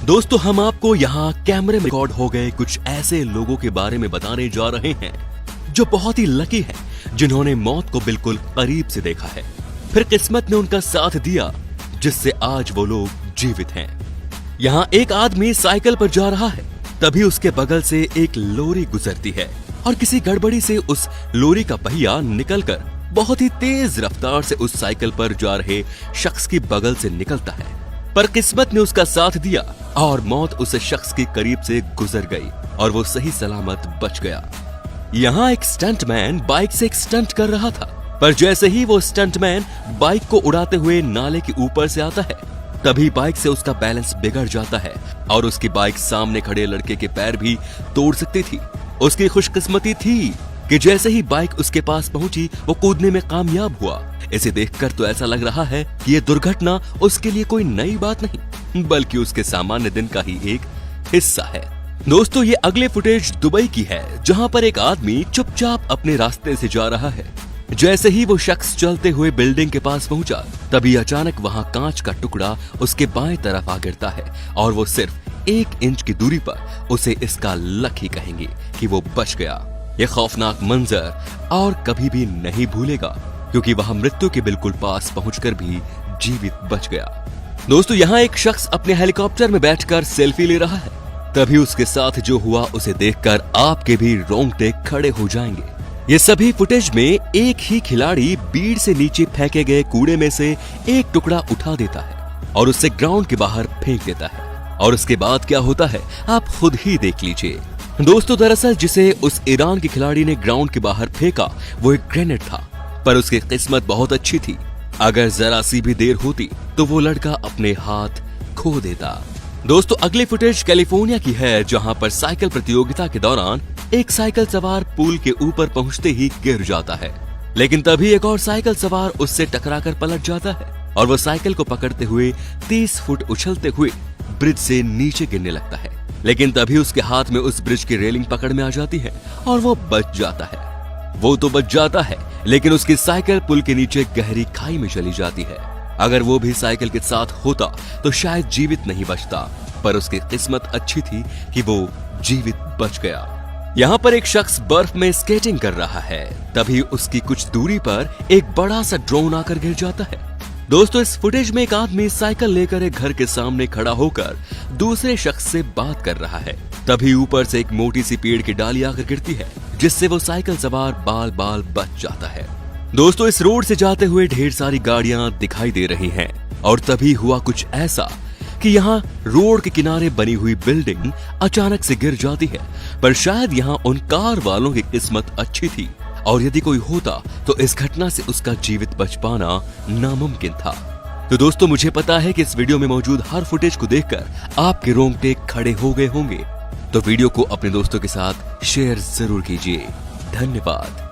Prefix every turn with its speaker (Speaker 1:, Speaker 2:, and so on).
Speaker 1: दोस्तों हम आपको यहाँ कैमरे में रिकॉर्ड हो गए कुछ ऐसे लोगों के बारे में बताने जा रहे हैं जो बहुत ही लकी हैं, जिन्होंने मौत को बिल्कुल करीब से देखा है, फिर किस्मत ने उनका साथ दिया जिससे आज वो लोग जीवित हैं। यहाँ एक आदमी साइकिल पर जा रहा है, तभी उसके बगल से एक लोरी गुजरती है और किसी गड़बड़ी से उस लोरी का पहिया निकलकर बहुत ही तेज रफ्तार से उस साइकिल पर जा रहे शख्स की बगल से निकलता है। पर किस्मत ने उसका साथ दिया और मौत उस शख्स के करीब से गुजर गई और वो सही सलामत बच गया। यहाँ एक स्टंटमैन बाइक से एक स्टंट कर रहा था, पर जैसे ही वो स्टंटमैन बाइक को उड़ाते हुए नाले के ऊपर से आता है, तभी बाइक से उसका बैलेंस बिगड़ जाता है और उसकी बाइक सामने खड़े लड़के के पैर भी तोड़ सकती थी। उसकी खुशकिस्मती थी कि जैसे ही बाइक उसके पास पहुंची वो कूदने में कामयाब हुआ। इसे देखकर तो ऐसा लग रहा है कि ये दुर्घटना उसके लिए कोई नई बात नहीं, बल्कि उसके सामान्य दिन का ही एक हिस्सा है। दोस्तों ये अगले फुटेज दुबई की है, जहां पर एक आदमी चुपचाप अपने रास्ते से जा रहा है। जैसे ही वो शख्स चलते हुए बिल्डिंग के पास पहुंचा, तभी अचानक वहां कांच का टुकड़ा उसके बाएं तरफ आ गिरता है और वो सिर्फ 1 इंच की दूरी पर उसे इसका लक ही कहेंगे कि वो बच गया। ये खौफनाक मंजर और कभी भी नहीं भूलेगा, क्योंकि वह मृत्यु के बिल्कुल पास पहुंचकर भी जीवित बच गया। दोस्तों यहाँ एक शख्स अपने हेलीकॉप्टर में बैठकर सेल्फी ले रहा है, तभी उसके साथ जो हुआ उसे देखकर आपके भी रोंगटे खड़े हो जाएंगे। ये सभी फुटेज में एक ही खिलाड़ी बीड़ से नीचे फेंके गए कूड़े में से एक टुकड़ा उठा देता है और उसे ग्राउंड के बाहर फेंक देता है, और उसके बाद क्या होता है आप खुद ही देख लीजिए। दोस्तों दरअसल जिसे उस ईरान के खिलाड़ी ने ग्राउंड के बाहर फेंका वो एक ग्रेनेड था, पर उसकी किस्मत बहुत अच्छी थी। अगर जरा सी भी देर होती तो वो लड़का अपने हाथ खो देता। दोस्तों अगली फुटेज कैलिफोर्निया की है, जहां पर साइकिल प्रतियोगिता के दौरान एक साइकिल सवार पुल के ऊपर पहुंचते ही गिर जाता है, लेकिन तभी एक और साइकिल सवार उससे टकराकर पलट जाता है और वो साइकिल को पकड़ते हुए 30 फुट उछलते हुए ब्रिज से नीचे गिरने लगता है। लेकिन तभी उसके हाथ में उस ब्रिज की रेलिंग पकड़ में आ जाती है और वो बच जाता है। वो तो बच जाता है, लेकिन उसकी साइकिल पुल के नीचे गहरी खाई में चली जाती है। अगर वो भी साइकिल के साथ होता तो शायद जीवित नहीं बचता, पर उसकी किस्मत अच्छी थी कि वो जीवित बच गया। यहाँ पर एक शख्स बर्फ में स्केटिंग कर रहा है, तभी उसकी कुछ दूरी पर एक बड़ा सा ड्रोन आकर गिर जाता है। दोस्तों इस फुटेज में एक आदमी साइकिल लेकर एक घर के सामने खड़ा होकर दूसरे शख्स से बात कर रहा है, तभी ऊपर से एक मोटी सी पेड़ की डाली आकर गिरती है, जिससे वो साइकिल सवार बाल बाल बच जाता है। दोस्तों इस रोड से जाते हुए ढेर सारी गाड़ियां दिखाई दे रही हैं, और तभी हुआ कुछ ऐसा कि यहाँ रोड के किनारे बनी हुई बिल्डिंग अचानक से गिर जाती है, पर शायद यहाँ उन कार वालों की किस्मत अच्छी थी, और यदि कोई होता तो इस घटना से उसका जीवित बच पाना नामुमकिन था। तो दोस्तों मुझे पता है कि इस वीडियो में मौजूद हर फुटेज को देखकर आपके रोंगटे खड़े हो गए होंगे, तो वीडियो को अपने दोस्तों के साथ शेयर जरूर कीजिए। धन्यवाद।